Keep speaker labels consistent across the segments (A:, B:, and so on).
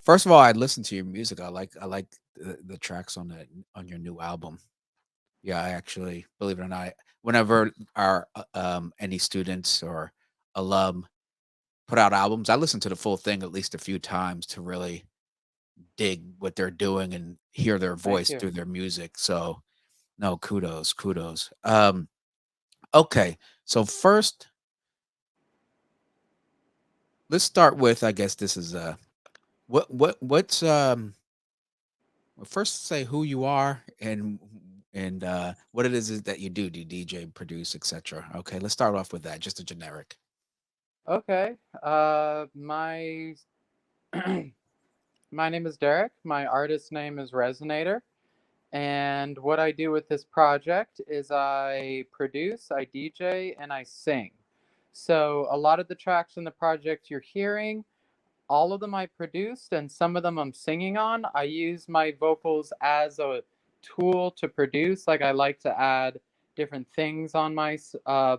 A: First of all, I listened to your music. I like the tracks on that on your new album. Yeah, I actually, believe it or not, whenever our any students or alum put out albums, I listen to the full thing at least a few times to really dig what they're doing and hear their
B: Thank
A: voice
B: you.
A: through their music. So, no, kudos, kudos. Okay, so first, let's start with, I guess this is what's well, first say who you are and what it is that you do. Do you DJ, produce, etc. Okay, let's start off with that. Just a generic.
B: Okay. My my name is Derek. My artist name is Resonator. And what I do with this project is I produce, I DJ, and I sing. So a lot of the tracks in the project you're hearing, all of them I produced, and some of them I'm singing on. I use my vocals as a tool to produce. Like I like to add different things on my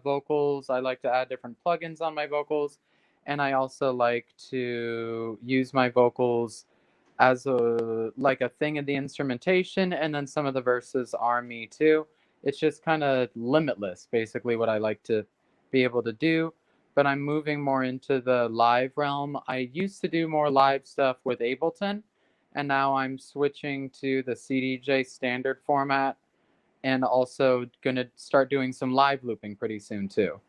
B: vocals. I like to add different plugins on my vocals, and I also like to use my vocals as a like a thing in the instrumentation, and then some of the verses are me too. It's just kind of limitless, basically, what I like to be able to do. But I'm moving more into the live realm. I used to do more live stuff with Ableton, and now I'm switching to the CDJ standard format, and also gonna start doing some live looping pretty soon too.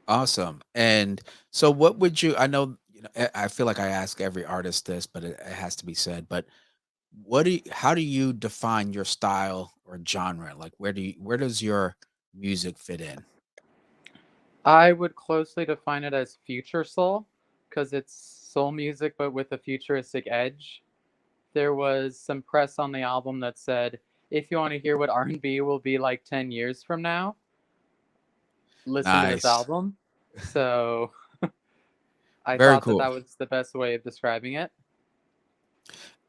A: Awesome. And so, what would you? I know, I feel like I ask every artist this, but it has to be said. But what do you? How do you define your style or genre? Like, where does your music fit in?
B: I would closely define it as future soul because it's soul music but with a futuristic edge. There was some press on the album that said, if you want to hear what R&B will be like 10 years from now, listen to this
A: Nice.
B: album. So I
A: Very
B: thought that that
A: cool.
B: was the best way of describing it.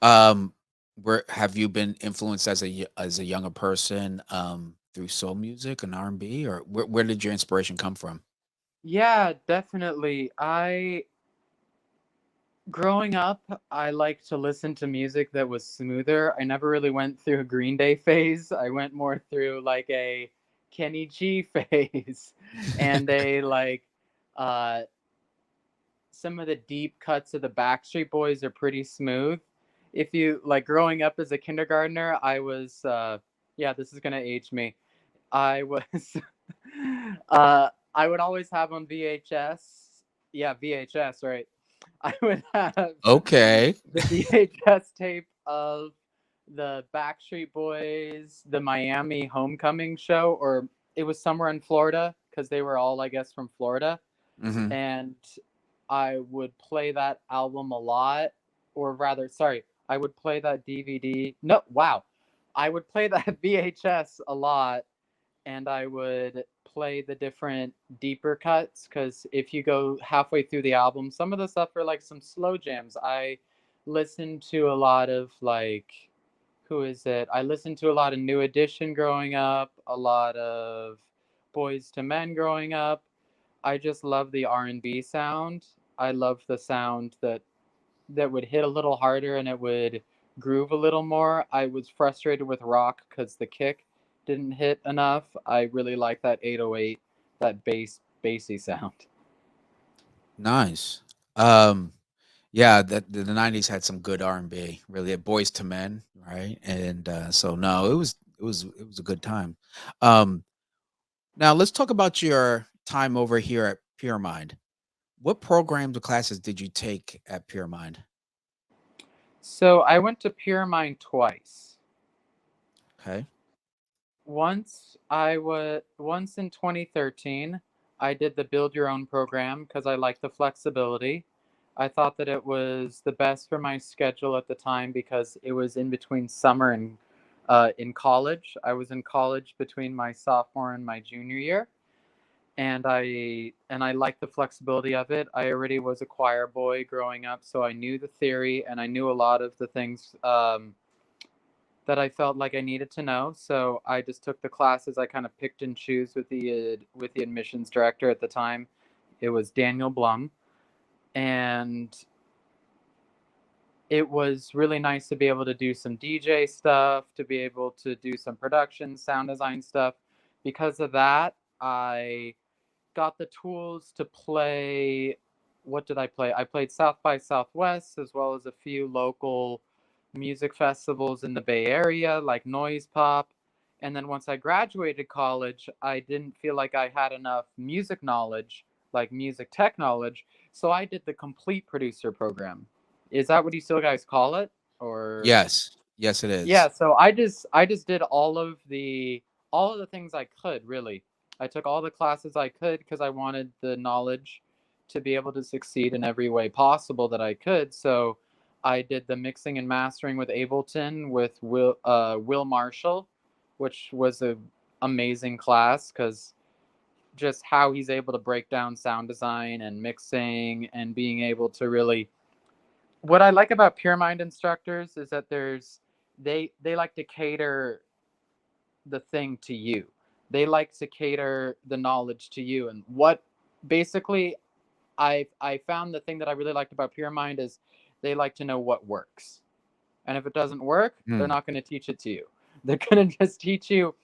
A: Um, where have you been influenced as as a younger person through soul music and R&B, or where did your inspiration come from?
B: Yeah, definitely. Growing up, I liked to listen to music that was smoother. I never really went through a Green Day phase. I went more through like a Kenny G phase and a like uh some of the deep cuts of the Backstreet Boys are pretty smooth. If you like growing up as a kindergartner, I was yeah, this is going to age me. I was I would always have on VHS. Yeah, VHS, right? I would have
A: Okay.
B: the VHS tape of the Backstreet Boys, the Miami Homecoming show, or it was somewhere in Florida because they were all, I guess, from Florida.
A: Hmm.
B: And I would play that album a lot, or rather, sorry, I would play that DVD. No, wow. I would play that VHS a lot, and I would play the different deeper cuts because if you go halfway through the album, some of the stuff are like some slow jams. I listened to a lot of like who is it? I listened to a lot of New Edition growing up, a lot of Boys to Men growing up. I just love the R&B sound. I love the sound that would hit a little harder and it would groove a little more. I was frustrated with rock because the kick didn't hit enough. I really like that 808, that bassy sound.
A: Nice. Um, yeah, the 90s had some good R&B, really. Boys to Men, right? And so no, it was a good time. Um, Now let's talk about your time over here at Pyramind. What programs or classes did you take at Pyramind?
B: So I went to Pyramind twice.
A: Okay.
B: Once in 2013, I did the build your own program because I liked the flexibility. I thought that it was the best for my schedule at the time because it was in between summer and in college. I was in college between my sophomore and my junior year, and I liked the flexibility of it. I already was a choir boy growing up, so I knew the theory and I knew a lot of the things that I felt like I needed to know. So I just took the classes. I kind of picked and choose with the admissions director at the time. It was Daniel Blum, and it was really nice to be able to do some DJ stuff, to be able to do some production, sound design stuff. Because of that, I got the tools to play. What did I play? I played South by Southwest as well as a few local music festivals in the Bay Area, like Noise Pop. And then once I graduated college, I didn't feel like I had enough music knowledge, like music tech knowledge. So I did the Complete Producer program. Is that what you still guys call it? Or
A: Yes. Yes, it
B: yeah,
A: is.
B: so I just did all of the things I could, really. I took all the classes I could because I wanted the knowledge to be able to succeed in every way possible that I could. So I did the mixing and mastering with Ableton with Will Marshall, which was a amazing class because just how he's able to break down sound design and mixing and being able to really, what I like about Pyramind instructors is that they like to cater the thing to you. They like to cater the knowledge to you. And what basically I found the thing that I really liked about Pyramind is they like to know what works. And if it doesn't work, they're
A: Mm,
B: not going to teach it to you. They're going to just teach you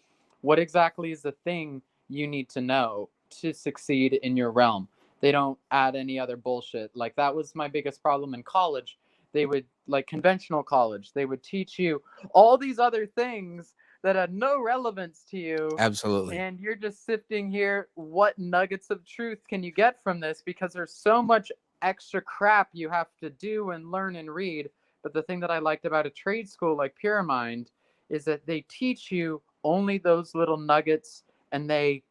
B: what exactly is the thing you need to know to succeed in your realm. They don't add any other bullshit. Like that was my biggest problem in college. They would, like conventional college, they would teach you all these other things that had no relevance to you.
A: absolutely.
B: And you're just sifting here, what nuggets of truth can you get from this? Because there's so much extra crap you have to do and learn and read. But the thing that I liked about a trade school like Pyramind is that they teach you only those little nuggets, and they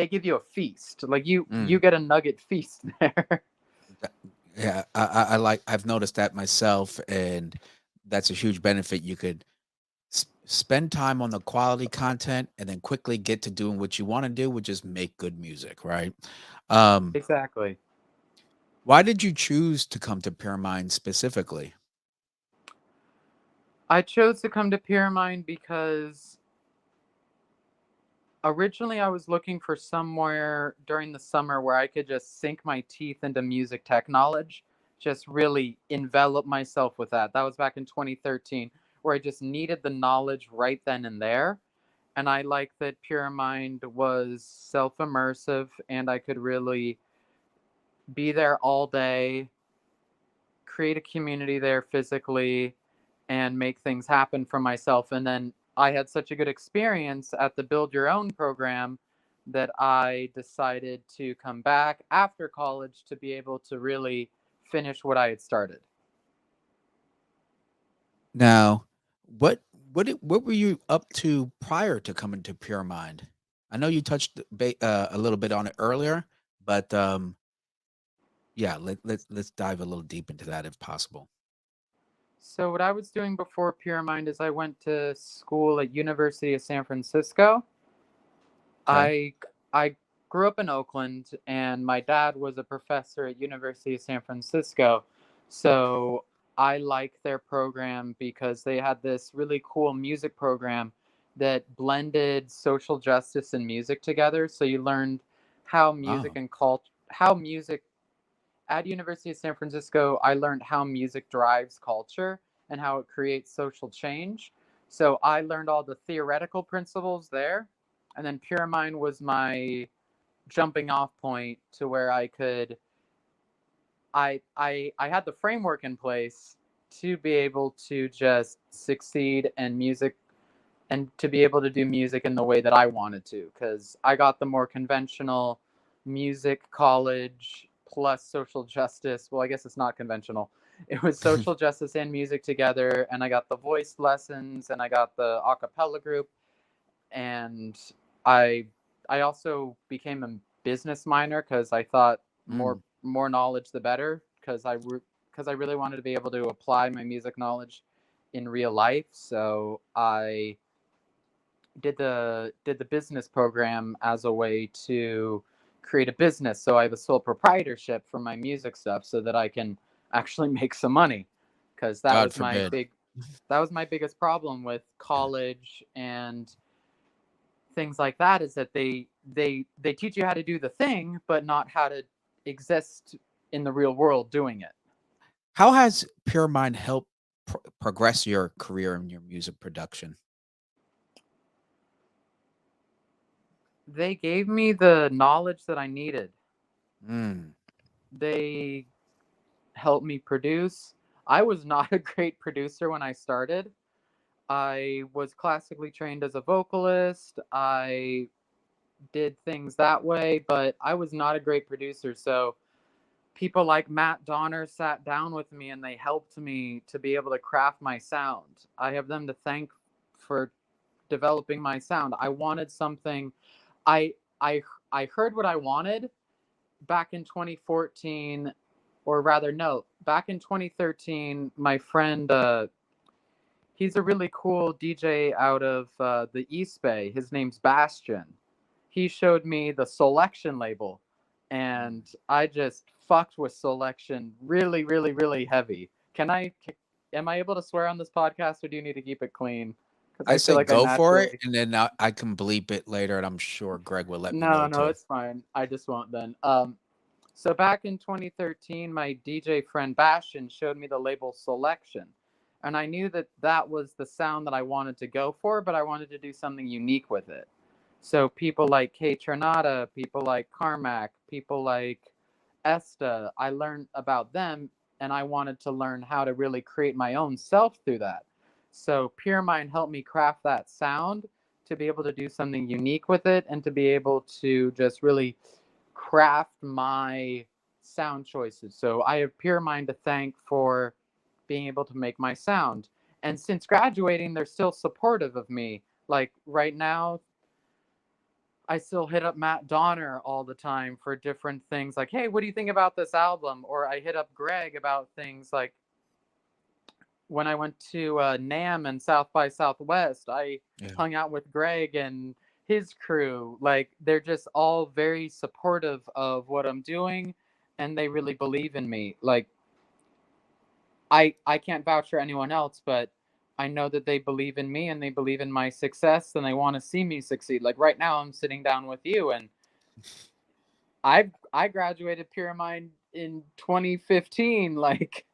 B: give you a feast. Like you
A: Mm.
B: get a nugget feast there.
A: Th- Yeah, I like. I've noticed that myself, and that's a huge benefit. You could spend time on the quality content, and then quickly get to doing what you want to do, which is make good music. Right? Um,
B: Exactly.
A: why did you choose to come to Pyramind specifically?
B: I chose to come to Pyramind because originally I was looking for somewhere during the summer where I could just sink my teeth into music tech knowledge, just really envelop myself with that. That was back in 2013, where I just needed the knowledge right then and there. And I like that Pyramind was self immersive and I could really be there all day, create a community there physically, and make things happen for myself. And then I had such a good experience at the Build Your Own program that I decided to come back after college to be able to really finish what I had started.
A: Now, what what were you up to prior to coming to Pure Mind? I know you touched a little bit on it earlier, but yeah, let's dive a little deep into that if possible.
B: So what I was doing before Pyramind is I went to school at University of San Francisco.
A: Okay.
B: I I grew up in Oakland, and my dad was a professor at University of San Francisco. So I like their program because they had this really cool music program that blended social justice and music together. So you learned
A: Oh,
B: how music at University of San Francisco, I learned how music drives culture and how it creates social change. So I learned all the theoretical principles there, and then Pyramind was my jumping off point to where I had the framework in place to be able to just succeed in music and to be able to do music in the way that I wanted to, because I got the more conventional music college plus social justice. Well, I guess it's not conventional. It was social justice and music together, and I got the voice lessons, and I got the a cappella group, and I I also became a business minor because I thought
A: mm.
B: more knowledge the better, because I really wanted to be able to apply my music knowledge in real life. So I did the business program as a way to create a business. So I have a sole proprietorship for my music stuff so that I can actually make some money, because
A: God forbid.
B: that was my biggest problem with college and things like that, is that they teach you how to do the thing but not how to exist in the real world doing it.
A: How has Pure Mind helped progress your career in your music production?
B: They gave me the knowledge that I needed.
A: Mm.
B: They helped me produce. I was not a great producer when I started. I was classically trained as a vocalist. I did things that way, but I was not a great producer. So people like Matt Donner sat down with me and they helped me to be able to craft my sound. I have them to thank for developing my sound. I wanted something. I I I heard what I wanted back in 2014, or rather no, back in 2013. My friend, he's a really cool DJ out of the East Bay. His name's Bastion. He showed me the Selection label, and I just fucked with Selection really, really, really heavy. Am I able to swear on this podcast, or do you need to keep it clean? Because
A: I
B: I feel
A: say
B: like I
A: go for it,
B: naturally.
A: and then I can bleep it later, and I'm sure Greg will let me
B: No,
A: know
B: no,
A: too.
B: it's fine. I just won't then. So back in 2013, my DJ friend Bastion showed me the label Selection. And I knew that that was the sound that I wanted to go for, but I wanted to do something unique with it. So people like Kay Tronada, people like Carmack, people like Esta, I learned about them and I wanted to learn how to really create my own self through that. So Pure Mind helped me craft that sound to be able to do something unique with it and to be able to just really craft my sound choices. So I have Pure Mind to thank for being able to make my sound. And since graduating, they're still supportive of me. Like right now, I still hit up Matt Donner all the time for different things like, hey, what do you think about this album? Or I hit up Greg about things like when I went to NAM and South by Southwest, I
A: Yeah,
B: hung out with Greg and his crew. Like they're just all very supportive of what I'm doing, and they really believe in me. Like I can't vouch for anyone else, but I know that they believe in me and they believe in my success and they want to see me succeed. Like right now, I'm sitting down with you, and I graduated Pyramind in 2015. Like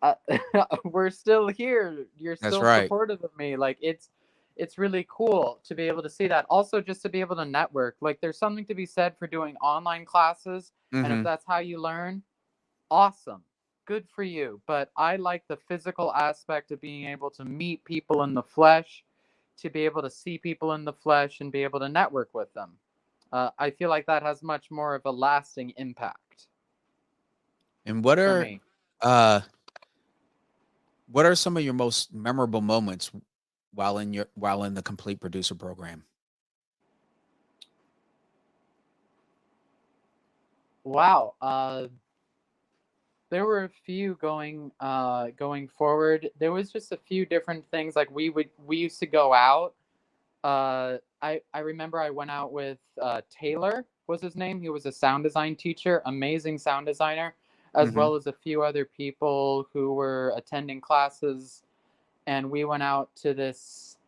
B: uh, we're still here. You're
A: that's
B: still
A: right.
B: supportive of me. Like it's really cool to be able to see that. Also, just to be able to network. Like there's something to be said for doing online classes, and if
A: Hmm.
B: that's how you learn, awesome. Good for you. But I like the physical aspect of being able to meet people in the flesh, to be able to see people in the flesh and be able to network with them. I feel like that has much more of a lasting impact
A: And
B: for me.
A: uh what are some of your most memorable moments while in the complete producer program?
B: Wow. There were a few going forward. There was just a few different things. Like we used to go out. I remember I went out with Taylor was his name. He was a sound design teacher, amazing sound designer, as
A: Hmm.
B: well as a few other people who were attending classes. And we went out to this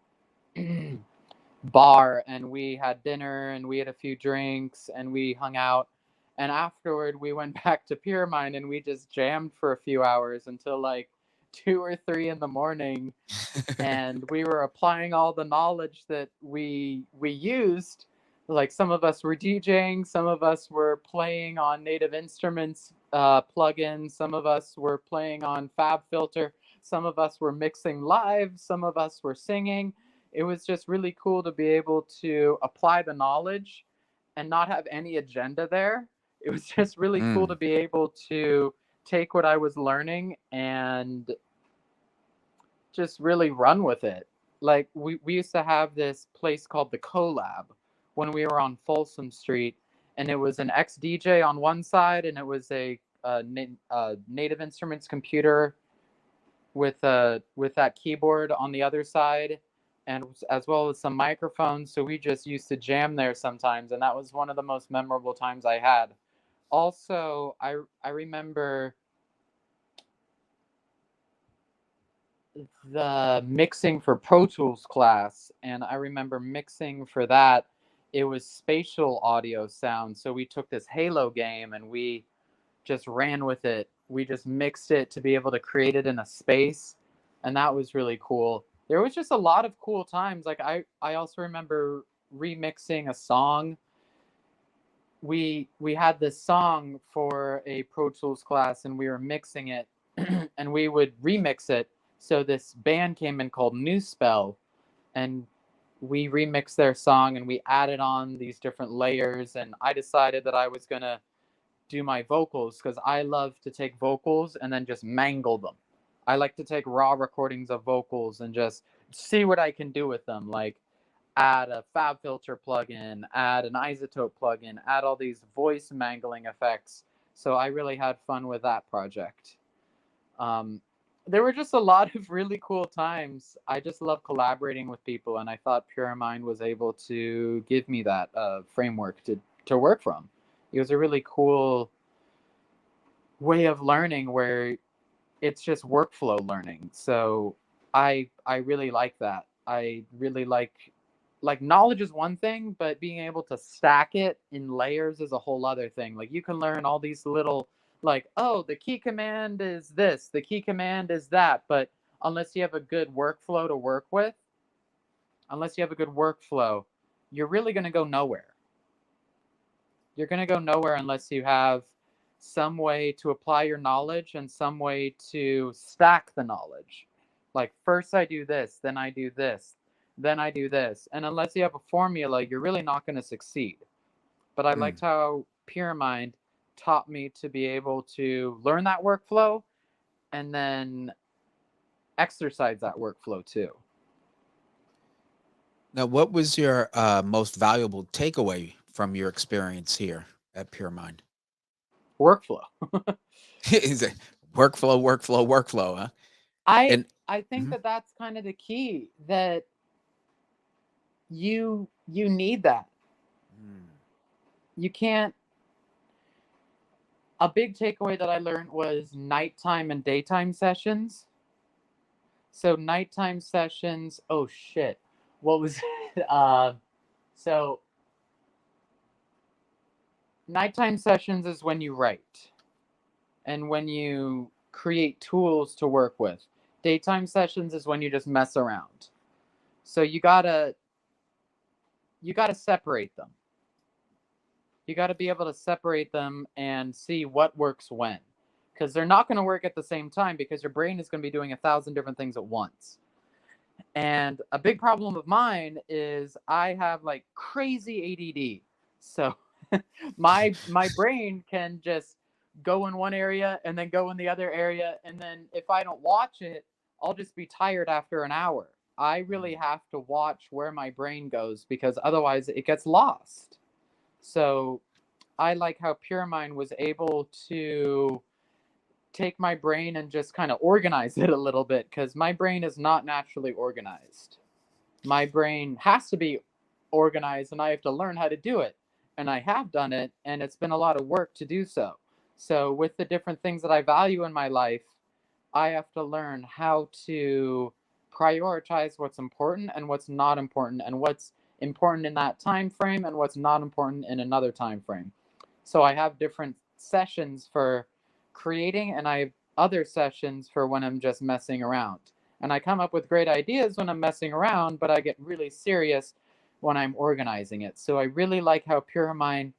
B: bar and we had dinner and we had a few drinks and we hung out. And afterward, we went back to Pyramind and we just jammed for a few hours until like 2 or 3 in the morning. And we were applying all the knowledge that we used. Like some of us were DJing, some of us were playing on native instruments plugins, some of us were playing on Fab Filter, some of us were mixing live, some of us were singing. It was just really cool to be able to apply the knowledge and not have any agenda there. It was just really cool to
A: Mm.
B: be able to take what I was learning and just really run with it. Like we used to have this place called the Collab when we were on Folsom Street, and it was an ex DJ on one side, and it was a Native Instruments computer with that keyboard on the other side, and as well as some microphones. So we just used to jam there sometimes, and that was one of the most memorable times I had. Also, I remember the mixing for Pro Tools class, and I remember mixing for that. It was spatial audio sound, so we took this Halo game and we just ran with it we just mixed it to be able to create it in a space, and that was really cool. There was just a lot of cool times. Like I also remember remixing a song. We had this song for a Pro Tools class, and we were mixing it, and we would remix it. So this band came in called New Spell, and we remixed their song, and we added on these different layers. And I decided that I was gonna do my vocals because I love to take vocals and then just mangle them. I like to take raw recordings of vocals and just see what I can do with them. Like add a FabFilter plugin, add an isotope plugin, add all these voice mangling effects. So I really had fun with that project. Um, there were just a lot of really cool times. I just love collaborating with people, and I thought Pyramind was able to give me that framework to work from. It was a really cool way of learning where it's just workflow learning. So I really like that. I really like knowledge is one thing, but being able to stack it in layers is a whole other thing. Like you can learn all these little like, oh, the key command is this, the key command is that, but unless you have a good workflow to work with, unless you have a good workflow, you're really going to go nowhere. You're going to go nowhere unless you have some way to apply your knowledge and some way to stack the knowledge. Like, first I do this, then I do this, then I do this. And unless you have a formula, you're really not going to succeed. But I liked how Pyramind taught me to be able to learn that workflow and then exercise that workflow too.
A: Now, what was your most valuable takeaway from your experience here at Pyramind?
B: Workflow.
A: Is it workflow, workflow, workflow? Huh?
B: I
A: And
B: I think
A: mhm.
B: that that's kind of the key, that you need that.
A: Mm.
B: You can't. A big takeaway that I learned was nighttime and daytime sessions. So nighttime sessions, oh shit. What was it? So nighttime sessions is when you write and when you create tools to work with. Daytime sessions is when you just mess around. So you gotta separate them. You gotta be able to separate them and see what works when. Because they're not gonna work at the same time because your brain is gonna be doing 1,000 different things at once. And a big problem of mine is I have like crazy ADD. So my brain can just go in one area and then go in the other area, and then if I don't watch it, I'll just be tired after an hour. I really
A: Mm.
B: have to watch where my brain goes because otherwise it gets lost. So I like how Puremind was able to take my brain and just kind of organize it a little bit because my brain is not naturally organized. My brain has to be organized and I have to learn how to do it. And I have done it, and it's been a lot of work to do so. So, with the different things that I value in my life, I have to learn how to prioritize what's important and what's not important, and what's important in that time frame and what's not important in another time frame. So I have different sessions for creating, and I have other sessions for when I'm just messing around. And I come up with great ideas when I'm messing around, but I get really serious when I'm organizing it. So I really like how Puremind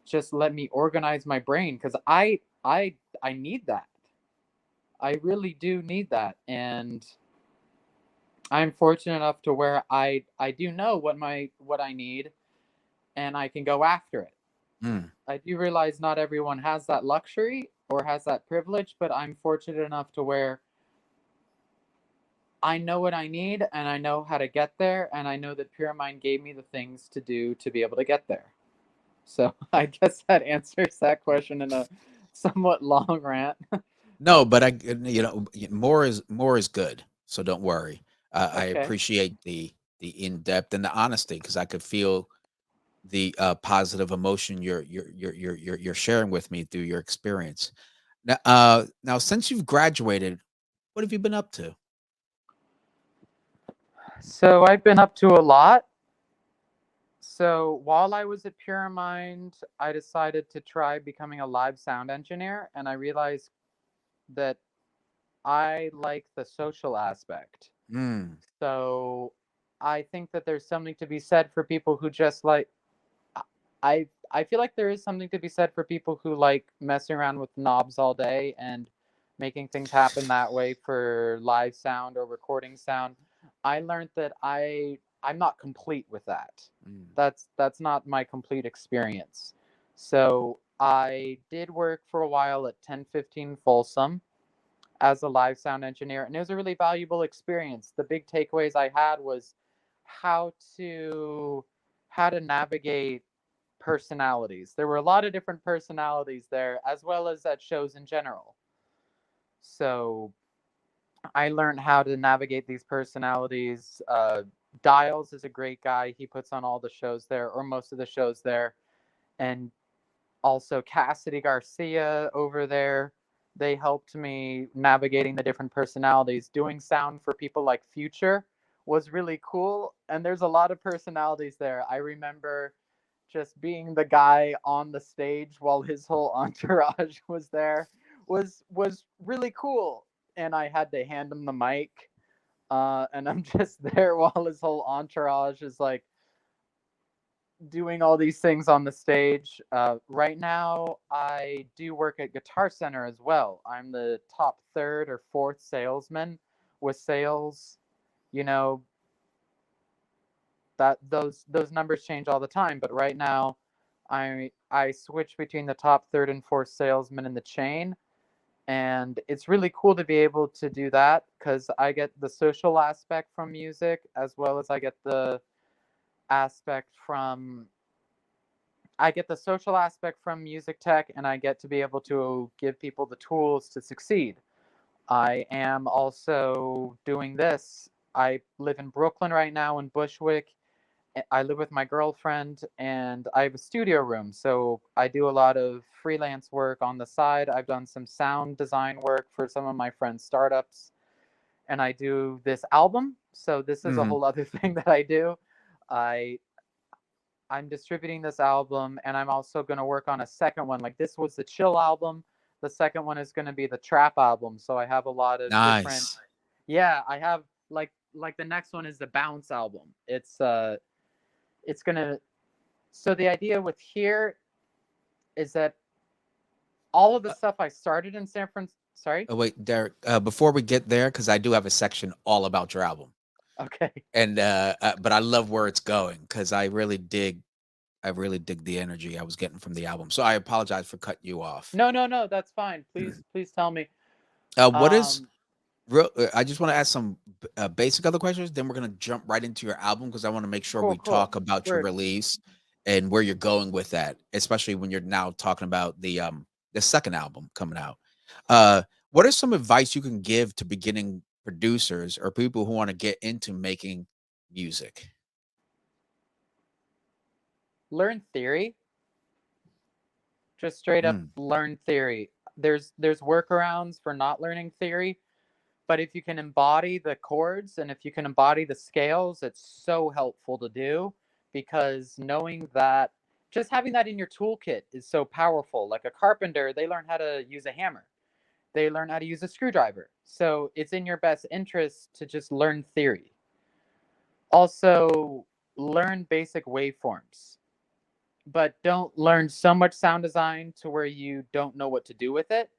B: just let me organize my brain because I need that. I really do need that, and I'm fortunate enough to where I do know what I need, and I can go after it.
A: Mm.
B: I do realize not everyone has that luxury or has that privilege, but I'm fortunate enough to where I know what I need and I know how to get there, and I know that Puremind gave me the things to do to be able to get there. So I guess that answers that question in a somewhat long rant.
A: No, but more is good. So don't worry. I
B: Okay.
A: appreciate the in depth and the honesty because I could feel the positive emotion you're sharing with me through your experience. Now, since you've graduated, what have you been up to?
B: So I've been up to a lot. So while I was at Puremind, I decided to try becoming a live sound engineer, and I realized that I like the social aspect.
A: Mm.
B: So I think that there's something to be said for people who just like I feel like there is something to be said for people who like messing around with knobs all day and making things happen that way for live sound or recording sound. I learned that I'm not complete with that.
A: Mm.
B: That's not my complete experience. So I did work for a while at 1015 Folsom as a live sound engineer, and it was a really valuable experience. The big takeaways I had was how to how to navigate personalities. There were a lot of different personalities there, as well as at shows in general. So I learned how to navigate these personalities. Dials is a great guy. He puts on all the shows there, or most of the shows there. And also Cassidy Garcia over there. They helped me navigating the different personalities. Doing sound for people like Future was really cool. And there's a lot of personalities there. I remember just being the guy on the stage while his whole entourage was there was really cool. And I had to hand him the mic. And I'm just there while his whole entourage is like doing all these things on the stage. Right now, I do work at Guitar Center as well. I'm the top third or fourth salesman with sales. You know that those numbers change all the time, but right now, I switch between the top third and fourth salesman in the chain, and it's really cool to be able to do that because I get the social aspect from music as well as aspect from I get the social aspect from music tech, and I get to be able to give people the tools to succeed. I am also doing this. I live in Brooklyn right now in Bushwick. I live with my girlfriend, and I have a studio room. So I do a lot of freelance work on the side. I've done some sound design work for some of my friends' startups, and I do this album. So this is a
A: Mhm.
B: whole other thing that I do. I I'm distributing this album, and I'm also going to work on a second one. Like this was the chill album. The second one is going to be the trap album. So I have a lot of different.
A: Nice.
B: Yeah, I have like the next one is the bounce album. It's going to so the idea with here is that all of the
A: Uh,
B: stuff I started in San Francisco. Sorry.
A: Wait, Derek. Before we get there, because I do have a section all about your album,
B: Okay.
A: and but I love where it's going because I really dig the energy I was getting from the album. So I apologize for cutting you off.
B: No, no, no. That's fine. Please tell me.
A: What is
B: Um.
A: real? I just want to ask some basic other questions. Then we're gonna jump right into your album because I want to make sure
B: Cool.
A: we
B: Cool.
A: talk about your
B: Word.
A: release and where you're going with that, especially when you're now talking about the second album coming out. Uh, what is some advice you can give to beginning producers or people who want to get into making music?
B: Learn theory. Just straight up
A: Mm,
B: learn theory. There's workarounds for not learning theory, but if you can embody the chords and if you can embody the scales, it's so helpful to do because knowing that just having that in your toolkit is so powerful. Like a carpenter, they learn how to use a hammer. They learn how to use a screwdriver. So it's in your best interest to just learn theory. Also, learn basic waveforms, but don't learn so much sound design to where you don't know what to do with it.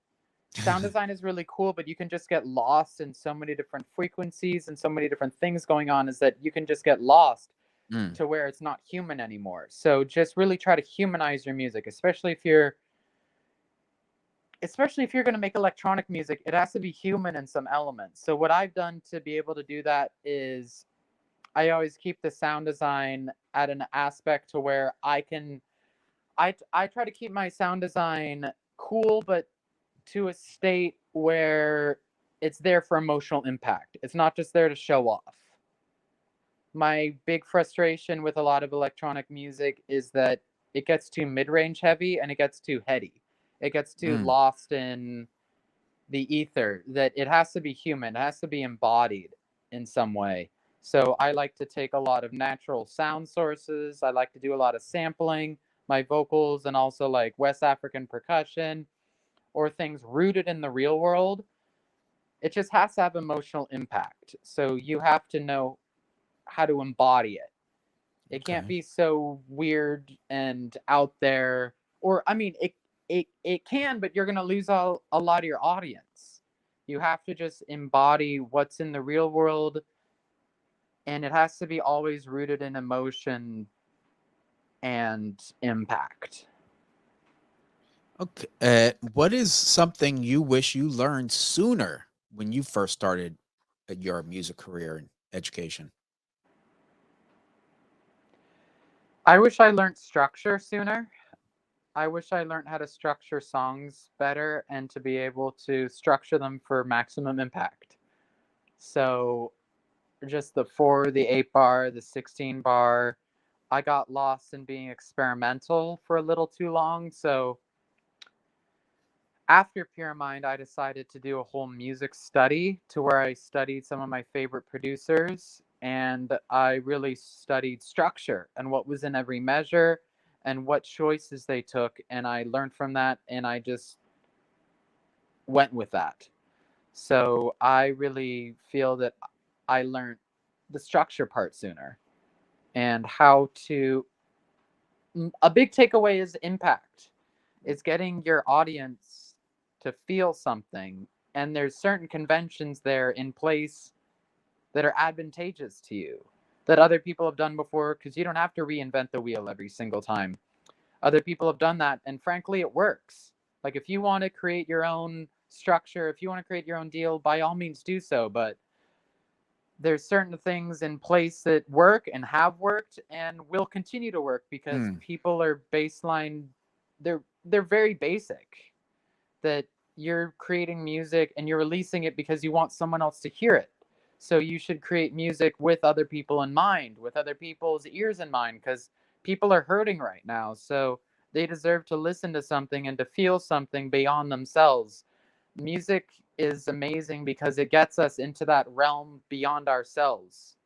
B: Sound design is really cool, but you can just get lost in so many different frequencies and so many different things going on is that you can just get lost
A: mm,
B: to where it's not human anymore. So just really try to humanize your music, especially if you're going to make electronic music, it has to be human in some elements. So what I've done to be able to do that is I always keep the sound design at an aspect to where I try to keep my sound design cool, but to a state where it's there for emotional impact. It's not just there to show off. My big frustration with a lot of electronic music is that it gets too mid-range heavy and it gets too heady. It gets too
A: mm.
B: lost in the ether that it has to be human, it has to be embodied in some way. So I like to take a lot of natural sound sources. I like to do a lot of sampling, my vocals, and also like West African percussion. or things rooted in the real world, it just has to have emotional impact. So you have to know how to embody it. It can't
A: Okay.
B: be so weird and out there. Or I mean, it can, but you're gonna lose a lot of your audience. You have to just embody what's in the real world, and it has to be always rooted in emotion and impact.
A: Okay. What is something you wish you learned sooner when you first started your music career and education?
B: I wish I learned structure sooner. I wish I learned how to structure songs better and to be able to structure them for maximum impact. So, just the 4, the 8 bar, the 16 bar, I got lost in being experimental for a little too long. So, after Pyramind, I decided to do a whole music study to where I studied some of my favorite producers and I really studied structure and what was in every measure and what choices they took. And I learned from that and I just went with that. So I really feel that I learned the structure part sooner and how to. A big takeaway is impact. It's getting your audience to feel something, and there's certain conventions there in place that are advantageous to you that other people have done before because you don't have to reinvent the wheel every single time. Other people have done that, and frankly, it works. Like if you want to create your own structure, if you want to create your own deal, by all means do so. But there's certain things in place that work and have worked and will continue to work because
A: Hmm.
B: people are baseline. They're very basic. That you're creating music and you're releasing it because you want someone else to hear it. So you should create music with other people in mind, with other people's ears in mind, because people are hurting right now. So they deserve to listen to something and to feel something beyond themselves. Music is amazing because it gets us into that realm beyond ourselves.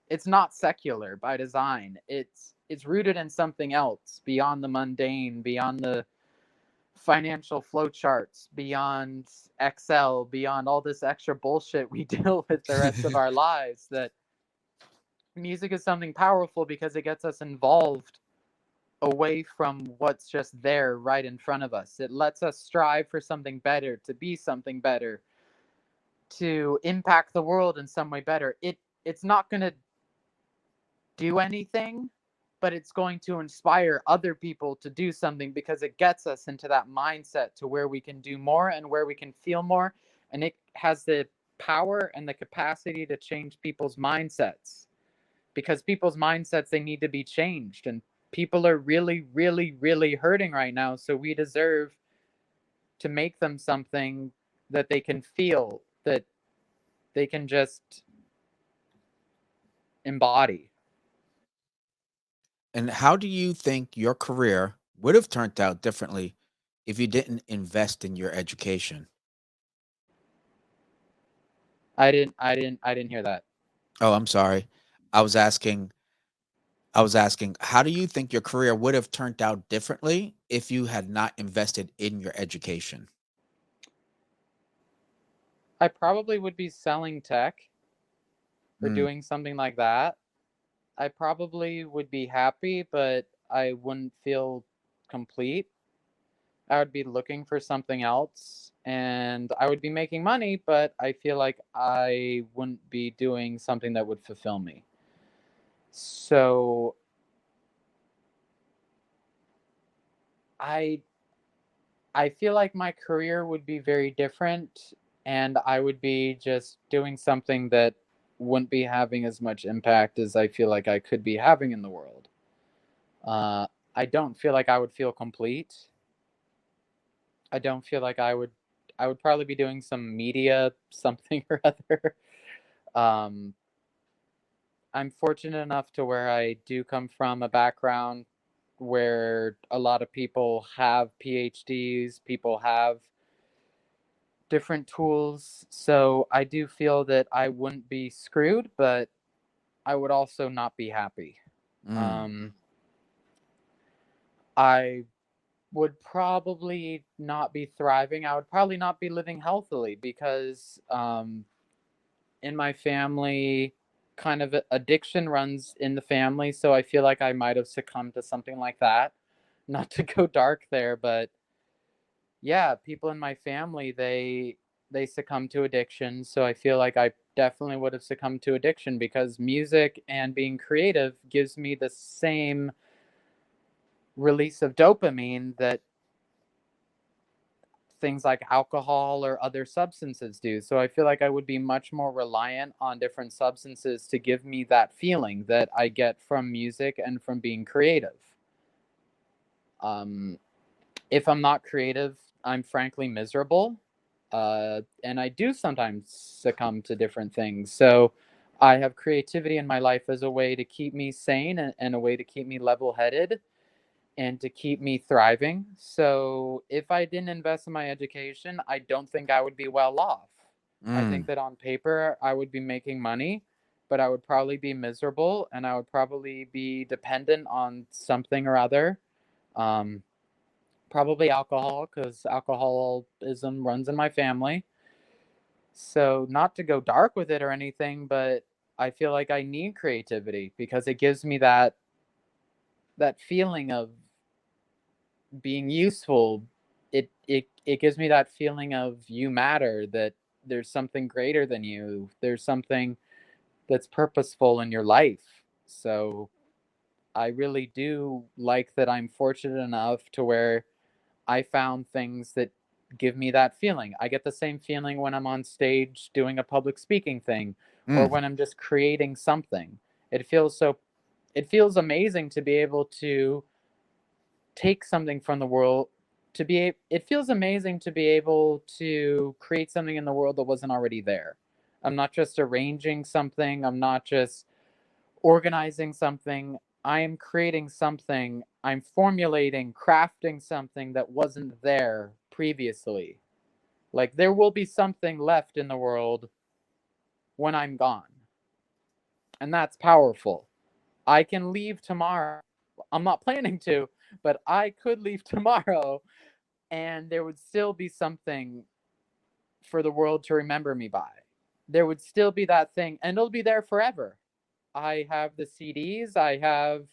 B: It's not secular by design. It's rooted in something else beyond the mundane, beyond the financial flowcharts, beyond Excel, beyond all this extra bullshit we deal with the rest of our lives. That music is something powerful because it gets us involved away from what's just there right in front of us. It lets us strive for something better, to be something better, to impact the world in some way better. It's not going to do anything, but it's going to inspire other people to do something because it gets us into that mindset to where we can do more and where we can feel more. And it has the power and the capacity to change people's mindsets because people's mindsets, they need to be changed. And people are really, really, really hurting right now. So we deserve to make them something that they can feel, that they can just embody.
A: And how do you think your career would have turned out differently if you didn't invest in your education?
B: I didn't hear that.
A: Oh, I'm sorry. I was asking how do you think your career would have turned out differently if you had not invested in your education?
B: I probably would be selling tech or
A: Mm,
B: doing something like that. I probably would be happy, but I wouldn't feel complete. I would be looking for something else and I would be making money, but I feel like I wouldn't be doing something that would fulfill me. So I I feel like my career would be very different and I would be just doing something that wouldn't be having as much impact as I feel like I could be having in the world. Uh, I don't feel like I would feel complete. I don't feel like I would probably be doing some media something or other. Um, I'm fortunate enough to where I do come from a background where a lot of people have PhDs, people have different tools. So I do feel that I wouldn't be screwed, but I would also not be happy.
A: mm,
B: Um, I would probably not be thriving. I would probably not be living healthily because in my family, kind of addiction runs in the family. So I feel like I might have succumbed to something like that. Not to go dark there, but yeah, people in my family, they succumb to addiction. So I feel like I definitely would have succumbed to addiction because music and being creative gives me the same release of dopamine that things like alcohol or other substances do. So I feel like I would be much more reliant on different substances to give me that feeling that I get from music and from being creative. Um, if I'm not creative, I'm frankly miserable. And I do sometimes succumb to different things. So I have creativity in my life as a way to keep me sane and a way to keep me level headed and to keep me thriving. So if I didn't invest in my education, I don't think I would be well off. I think
A: Mm,
B: that on paper, I would be making money, but I would probably be miserable and I would probably be dependent on something or other. Um, Probably alcohol because alcoholism runs in my family. So, not to go dark with it or anything, but I feel like I need creativity because it gives me that feeling of being useful. It gives me that feeling of you matter, that there's something greater than you. There's something that's purposeful in your life. So, I really do like that I'm fortunate enough to where I found things that give me that feeling. I get the same feeling when I'm on stage doing a public speaking thing or
A: mm.
B: when I'm just creating something. It feels so it feels amazing to be able to take something from the world it feels amazing to be able to create something in the world that wasn't already there. I'm not just arranging something, I'm not just organizing something. I am creating something. I'm formulating, crafting something that wasn't there previously. Like there will be something left in the world when I'm gone. And that's powerful. I can leave tomorrow. I'm not planning to, but I could leave tomorrow and there would still be something for the world to remember me by. There would still be that thing and it'll be there forever. I have the CDs, I have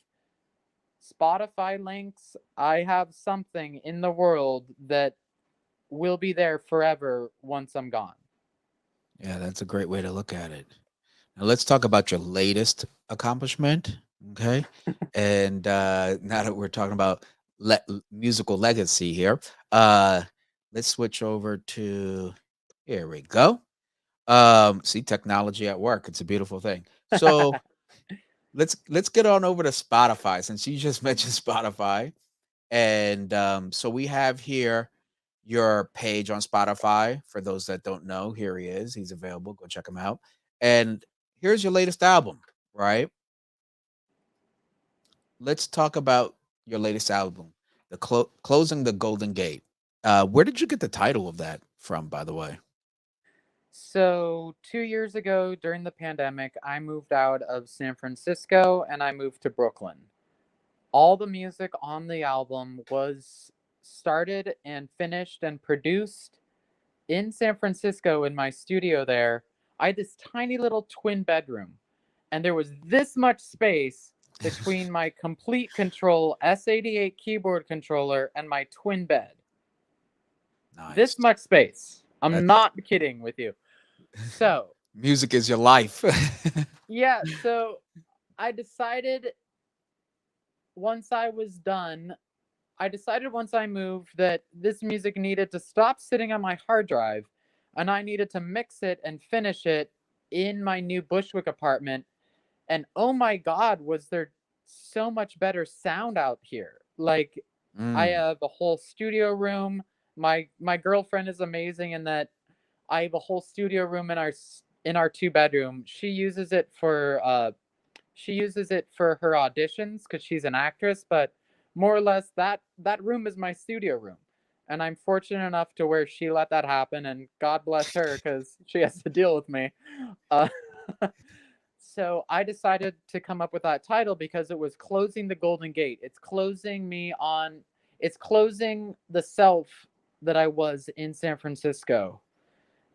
B: Spotify links. I have something in the world that will be there forever once I'm gone.
A: Yeah, that's a great way to look at it. Now let's talk about your latest accomplishment. Okay. And now that we're talking about musical legacy here, uh, let's switch over to here we go. See technology at work. It's a beautiful thing. So let's get on over to Spotify since you just mentioned Spotify. And so we have here your page on Spotify. For those that don't know, here he is. He's available. Go check him out. And here's your latest album, right? Let's talk about your latest album, the closing the Golden Gate. Where did you get the title of that from, by the way?
B: So, 2 years ago during the pandemic, I moved out of San Francisco and I moved to Brooklyn. All the music on the album was started and finished and produced in San Francisco in my studio there. I had this tiny little twin bedroom, and there was this much space between my complete control S88 keyboard controller and my twin bed.
A: Nice.
B: This much space. I'm
A: That's
B: not kidding with you. So,
A: music is your life.
B: yeah, so I decided once I was done, I decided once I moved that this music needed to stop sitting on my hard drive and I needed to mix it and finish it in my new Bushwick apartment. And oh my God, was there so much better sound out here? Like, I
A: Mm,
B: have a whole studio room. My girlfriend is amazing in that I have a whole studio room in our two bedroom. She uses it for her auditions because she's an actress, but more or less that room is my studio room. And I'm fortunate enough to where she let that happen, and God bless her because she has to deal with me. Uh, so I decided to come up with that title because it was closing the Golden Gate. It's closing me on. it's closing the self that I was in San Francisco.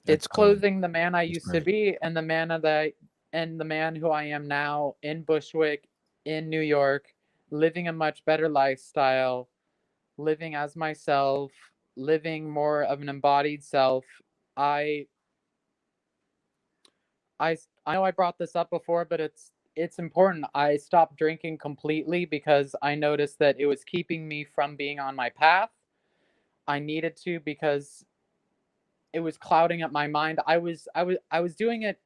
B: It's
A: That's good.
B: closing the man I
A: That's
B: used to
A: great.
B: be and the man who I am now in Bushwick, in New York, living a much better lifestyle, living as myself, living more of an embodied self. I I know I brought this up before, but it's important. I stopped drinking completely because I noticed that it was keeping me from being on my path. I needed to because it was clouding up my mind. I was doing it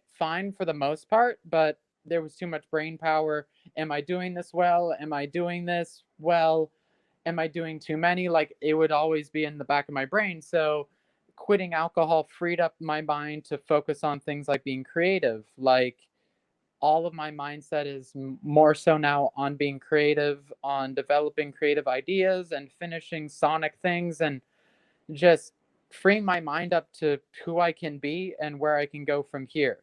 B: fine for the most part, but there was too much brain power. Am I doing this well? Am I doing this well? Am I doing too many? Like it would always be in the back of my brain. So quitting alcohol freed up my mind to focus on things like being creative. Like all of my mindset is more so now on being creative, on developing creative ideas and finishing sonic things and just freeing my mind up to who I can be and where I can go from here.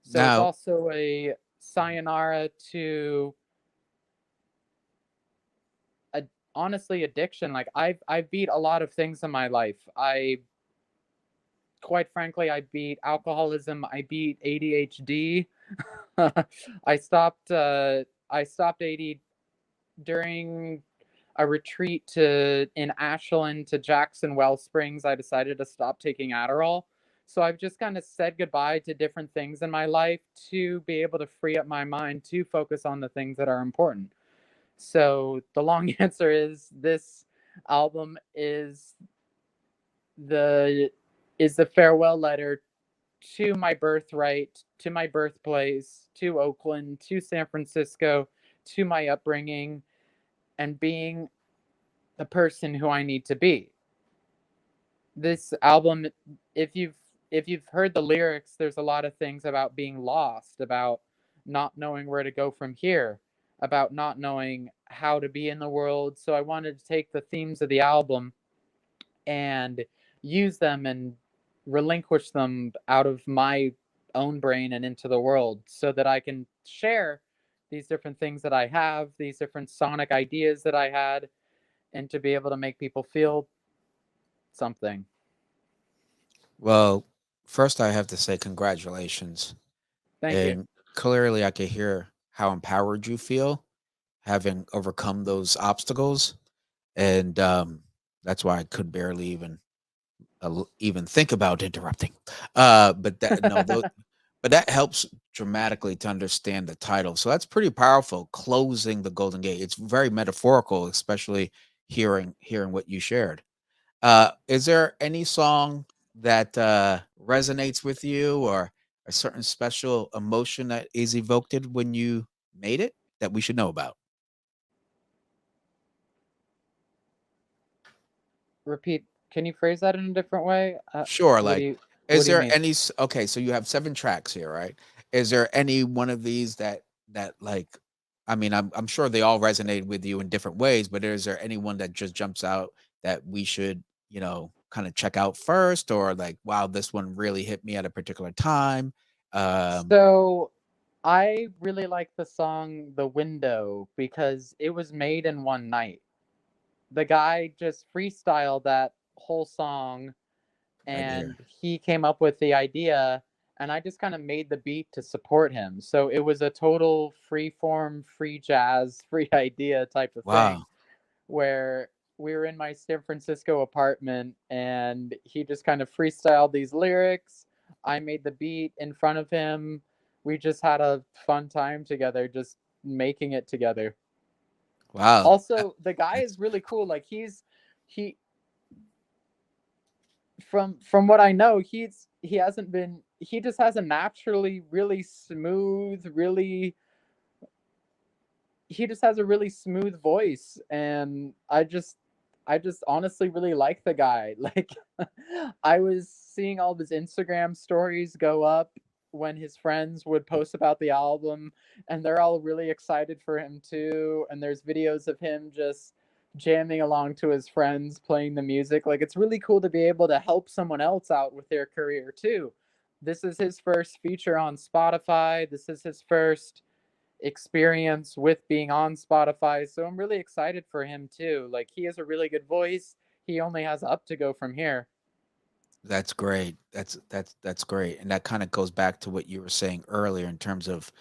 B: So it's
A: Now,
B: also a sayonara to a, honestly addiction. Like I've beat a lot of things in my life. I quite frankly I beat alcoholism. I beat ADHD. I stopped AD during a retreat to in Ashland to Jackson Wellsprings. I decided to stop taking Adderall. So I've just kind of said goodbye to different things in my life to be able to free up my mind to focus on the things that are important. So the long answer is this album the the farewell letter to my birthright, to my birthplace, to Oakland, to San Francisco, to my upbringing, and being the person who I need to be. This album, if you've if you've heard the lyrics, there's a lot of things about being lost, about not knowing where to go from here, about not knowing how to be in the world. So I wanted to take the themes of the album and use them and relinquish them out of my own brain and into the world so that I can share these different things that I have, these different sonic ideas that I had, and to be able to make people feel something.
A: well, first I have to say congratulations.
B: Thank you.
A: And clearly I could hear how empowered you feel having overcome those obstacles. And that's why I could barely even think about interrupting. But that no, but that helps dramatically to understand the title. So that's pretty powerful. Closing the Golden Gate. It's very metaphorical, especially hearing what you shared. Is there any song that resonates with you, or a certain special emotion that is evoked when you made it that we should know about?
B: Repeat. Can you phrase that in a different way?
A: Sure,
B: What do
A: like,
B: you What
A: is
B: do you
A: there
B: mean?
A: any okay, so you have 7 tracks here, right? Is there any one of these like I mean, I'm sure they all resonate with you in different ways, but is there anyone that just jumps out that we should, kinda check out first, or like, "Wow, this one really hit me at a particular time?" Um,
B: So, I really like the song "The Window" because it was made in one night. The guy just freestyled that whole song
A: right here.
B: and he came up with the idea and I just kind of made the beat to support him. So it was a total free form, free jazz, free idea type of thing
A: Wow.
B: where we were in my San Francisco apartment and he just kind of freestyled these lyrics. I made the beat in front of him. We just had a fun time together just making it together.
A: Wow.
B: Also, the guy
A: That's
B: is really cool. Like he from what I know, he hasn't been he just has a naturally really smooth, really he just has a really smooth voice and I just honestly really like the guy. Like I was seeing all of his Instagram stories go up when his friends would post about the album and they're all really excited for him too and there's videos of him just jamming along to his friends playing the music. Like it's really cool to be able to help someone else out with their career too. This is his first feature on Spotify. This is his first experience with being on Spotify. So I'm really excited for him too. Like, he has a really good voice. He only has up to go from here.
A: That's great. That's great, and that kind of goes back to what you were saying earlier in terms of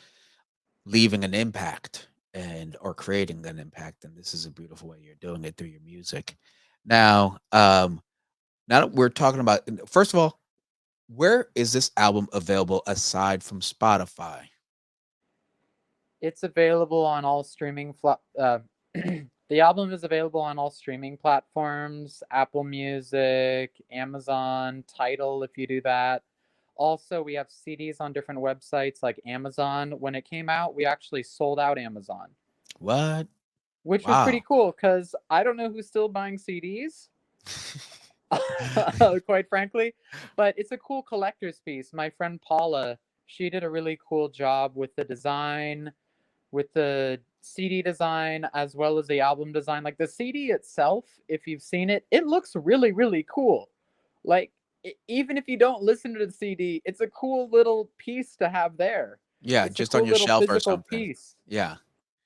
A: leaving an impact and or creating an impact. And this is a beautiful way you're doing it through your music. Now, now that we're talking about, first of all, where is this album available aside from Spotify?
B: It's available on all the album is available on all streaming platforms: Apple Music, Amazon, Tidal, if you do that. Also, we have CDs on different websites like Amazon. When it came out, we actually sold out Amazon,
A: What?
B: which was pretty
A: Wow.
B: cool because I don't know who's still buying CDs, quite frankly, but it's a cool collector's piece. My friend Paula, she did a really cool job with the design, with the CD design, as well as the album design. Like, the CD itself, if you've seen it, it looks really, really cool. Like, even if you don't listen to the CD, it's a cool little piece to have there.
A: Yeah,
B: It's a
A: just on
B: cool
A: your
B: little
A: shelf or
B: physical
A: something.
B: piece.
A: Yeah.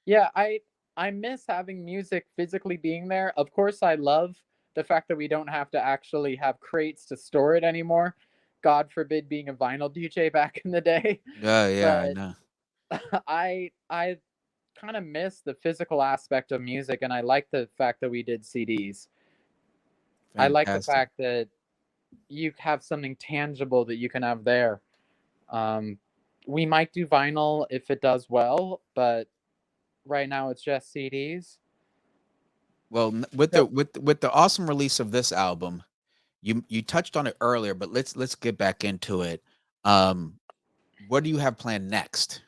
B: Yeah, I miss having music physically being there. Of course, I love the fact that we don't have to actually have crates to store it anymore. God forbid being a vinyl DJ back in the day.
A: Yeah, yeah, I
B: But
A: know.
B: I kind of miss the physical aspect of music, and I like the fact that we did CDs. I like the
A: Fantastic.
B: fact that you have something tangible that you can have there. Um, we might do vinyl if it does well, but right now it's just CDs.
A: Well,
B: So,
A: with the awesome release of this album, you touched on it earlier, but let's get back into it. Um, what do you have planned next?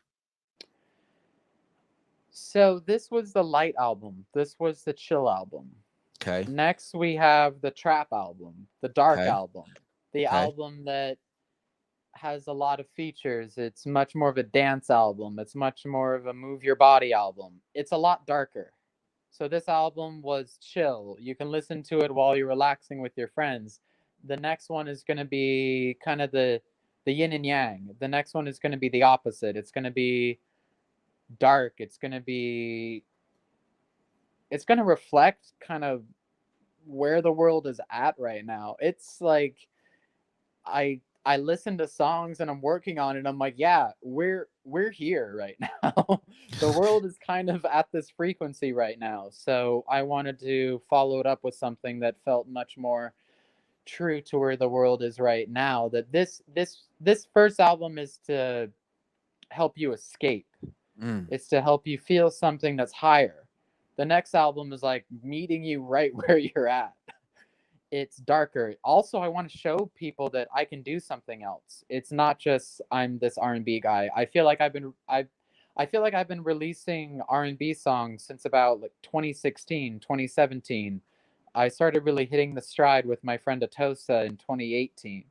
B: so this was the light album. This was the chill album.
A: Okay.
B: Next, we have the trap album, the dark
A: Okay.
B: album, the
A: Okay.
B: album that has a lot of features. It's much more of a dance album. It's much more of a move your body album. It's a lot darker. So this album was chill. You can listen to it while you're relaxing with your friends. The next one is going to be kind of the yin and yang. The next one is going to be the opposite. It's going to be dark. It's going to reflect kind of where the world is at right now. It's like I listen to songs and I'm working on it. And I'm like, yeah, we're here right now. The world is kind of at this frequency right now. So I wanted to follow it up with something that felt much more true to where the world is right now. That this first album is to help you escape.
A: Mm.
B: It's to help you feel something that's higher. The next album is like meeting you right where you're at. It's darker. Also, I want to show people that I can do something else. It's not just I'm this R&B guy. I feel like I've been releasing R&B songs since about like 2016, 2017. I started really hitting the stride with my friend Atosa in 2018.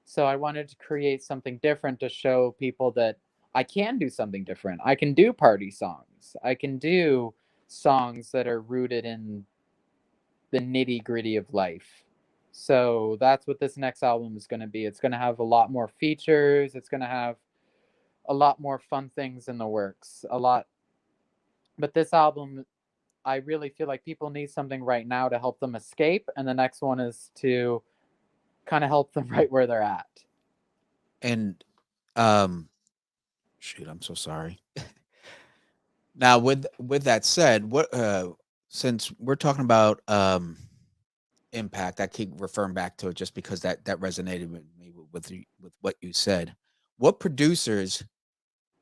B: So I wanted to create something different to show people that I can do something different. I can do party songs. I can do songs that are rooted in the nitty gritty of life. So that's what this next album is going to be. It's going to have a lot more features. It's going to have a lot more fun things in the works. A lot. But this album, I really feel like people need something right now to help them escape. And the next one is to kind of help them right where they're at.
A: And um, shoot, I'm so sorry. Now, with that said, what since we're talking about impact, I keep referring back to it just because that resonated with me with what you said. What producers,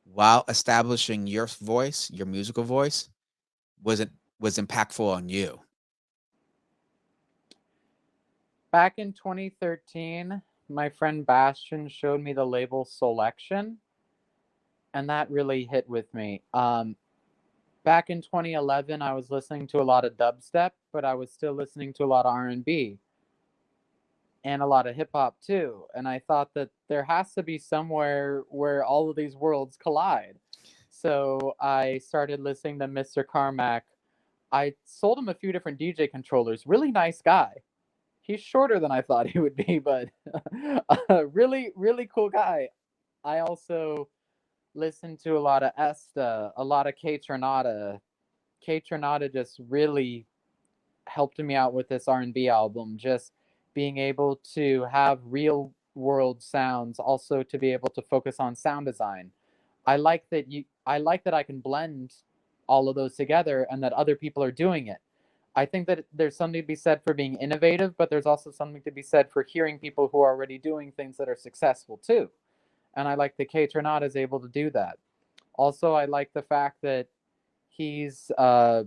A: while establishing your voice, your musical voice, was it was impactful on you?
B: Back in 2013, my friend Bastian showed me the label Selection, and that really hit with me. Back in 2011, I was listening to a lot of dubstep, but I was still listening to a lot of R&B and a lot of hip hop too. And I thought that there has to be somewhere where all of these worlds collide. So I started listening to Mr. Carmack. I sold him a few different DJ controllers. Really nice guy. He's shorter than I thought he would be, but really, really cool guy. I also listened to a lot of Esta, a lot of K Tronada. K Tronada just really helped me out with this R&B album, just being able to have real world sounds, also to be able to focus on sound design. I like that I can blend all of those together and that other people are doing it. I think that there's something to be said for being innovative, but there's also something to be said for hearing people who are already doing things that are successful too. And I like that K Tronada is able to do that. Also, I like the fact that he's uh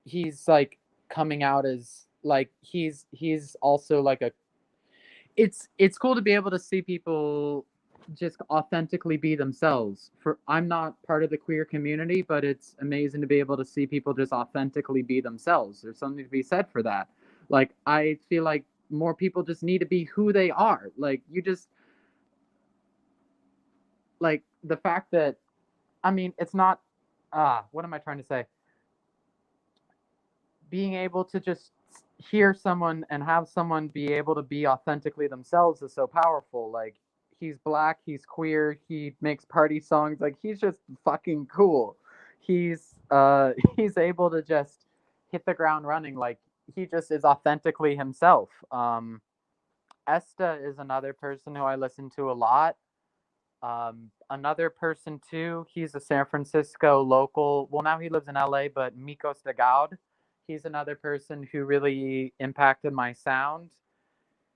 B: he's like coming out as like he's also like a it's cool to be able to see people just authentically be themselves. For I'm not part of the queer community, but it's amazing to be able to see people just authentically be themselves. There's something to be said for that. Like I feel like more people just need to be who they are. Like you just like the fact that I mean, it's not what am I trying to say? Being able to just hear someone and have someone be able to be authentically themselves is so powerful. Like he's black, he's queer, he makes party songs, like he's just fucking cool. He's able to just hit the ground running, like he just is authentically himself. Esta is another person who I listen to a lot. Another person too, he's a San Francisco local. Well, now he lives in LA, but Mikos Dagaud. He's another person who really impacted my sound.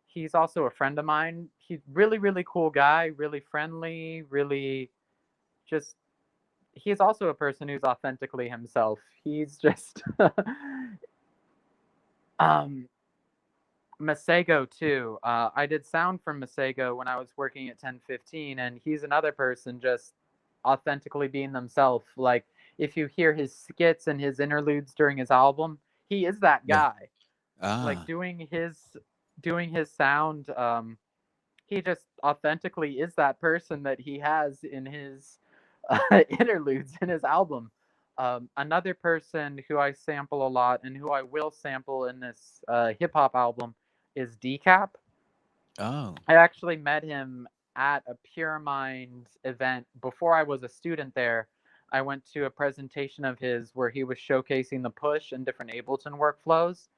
B: He's also a friend of mine. He's really, really cool guy, really friendly, really just. He's also a person who's authentically himself. He's just. um, Masego too. I did sound from Masego when I was working at 1015, and he's another person just authentically being themselves. Like if you hear his skits and his interludes during his album, he is that
A: Yeah.
B: guy. Like
A: Ah.
B: doing his sound. He just authentically is that person that he has in his interludes in his album. Another person who I sample a lot and who I will sample in this hip hop album is Decap.
A: Oh.
B: I actually met him at a Pyramind event before I was a student there. I went to a presentation of his where he was showcasing the push and different Ableton workflows.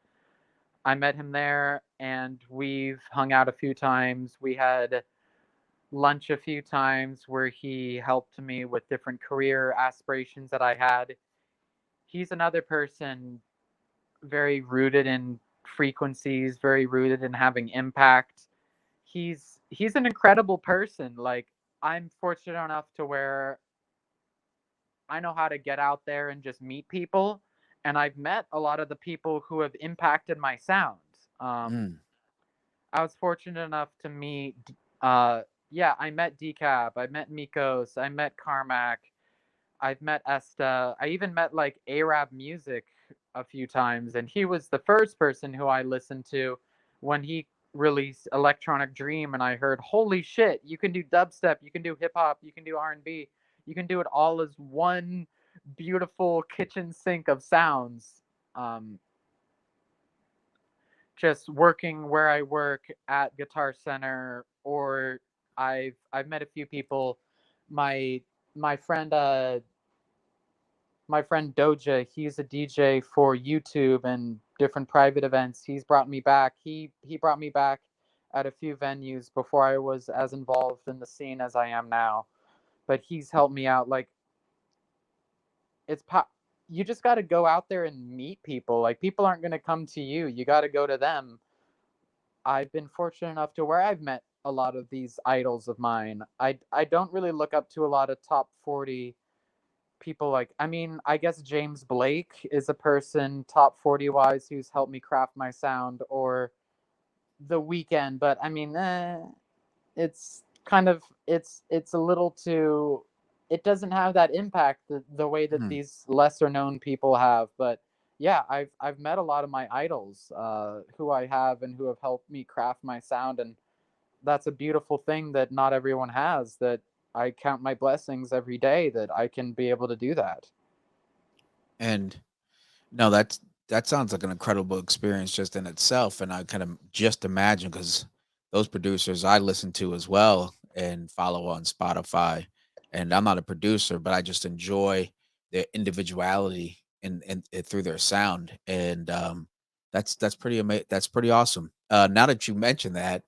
B: I met him there and we've hung out a few times. We had lunch a few times where he helped me with different career aspirations that I had. He's another person very rooted in frequencies, very rooted in having impact. He's an incredible person. Like I'm fortunate enough to where I know how to get out there and just meet people, and I've met a lot of the people who have impacted my sound. Um,
A: Mm.
B: I was fortunate enough to meet. Uh, yeah, I met Decap. I met Mikos. I met Carmack. I've met Esta. I even met like Arab Music a few times, and he was the first person who I listened to when he released Electronic Dream, and I heard, holy shit, you can do dubstep, you can do hip hop, you can do R&B, you can do it all as one beautiful kitchen sink of sounds. Um, just working where I work at Guitar Center, or I've met a few people. My my friend my friend Doja, he's a DJ for YouTube and different private events. He's brought me back. He brought me back at a few venues before I was as involved in the scene as I am now. But he's helped me out. Like it's you just got to go out there and meet people. Like people aren't going to come to you. You got to go to them. I've been fortunate enough to where I've met a lot of these idols of mine. I don't really look up to a lot of top 40 people. Like I mean, I guess James Blake is a person top 40 wise who's helped me craft my sound, or The Weekend, but I mean it's kind of it's a little too, it doesn't have that impact the way that
A: Mm.
B: these lesser known people have. But yeah, I've met a lot of my idols who I have and who have helped me craft my sound, and that's a beautiful thing that not everyone has. That I count my blessings every day that I can be able to do that.
A: And no, that sounds like an incredible experience just in itself, and I kind of just imagine because those producers I listen to as well. and follow on Spotify. And I'm not a producer, but I just enjoy their individuality and through their sound. And that's pretty amazing. That's pretty awesome. Now that you mention that,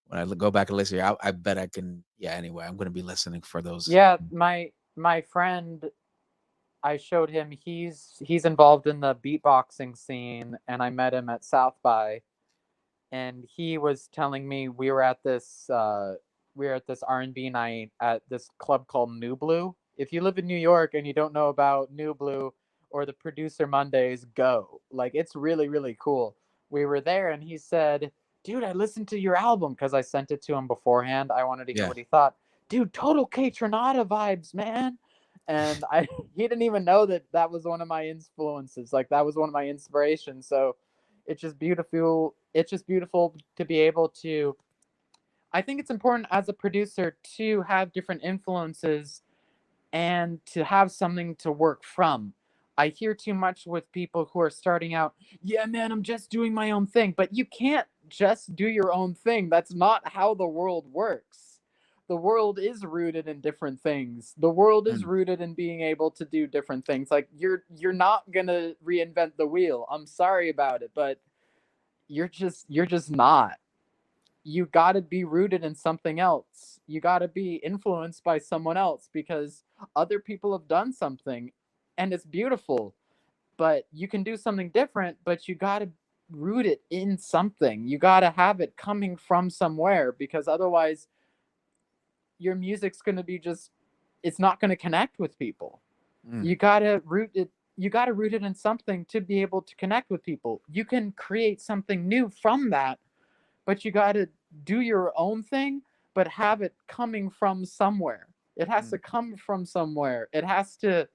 A: when go back and listen, I bet I can. Yeah. Anyway, I'm going to be listening for those.
B: Yeah, my friend, I showed him, he's involved in the beatboxing scene, and I met him at South by, and he was telling me we were at this R&B night at this club called New Blue. If you live in New York and you don't know about New Blue or the Producer Mondays, go. Like, it's really really cool. We were there and he said, "Dude, I listened to your album," because I sent it to him beforehand. I wanted to hear
A: Yeah.
B: what he thought. "Dude, total K Tronada vibes, man." And I he didn't even know that that was one of my influences. Like, that was one of my inspirations. So it's just beautiful. It's just beautiful to be able to. I think it's important as a producer to have different influences and to have something to work from. I hear too much with people who are starting out, "Yeah, man, I'm just doing my own thing." But you can't just do your own thing. That's not how the world works. The world is rooted in different things. The world is
A: Mm,
B: rooted in being able to do different things. Like, you're not going to reinvent the wheel. I'm sorry about it, but you're just not. You got to be rooted in something else. You got to be influenced by someone else because other people have done something and it's beautiful. But you can do something different, but you got to root it in something. You got to have it coming from somewhere, because otherwise your music's going to be just, it's not going to connect with people.
A: mm,
B: You got to root it, you got to root it in something to be able to connect with people. You can create something new from that, but you got to do your own thing, but have it coming from somewhere. It has to
A: mm.
B: come from somewhere. It has to.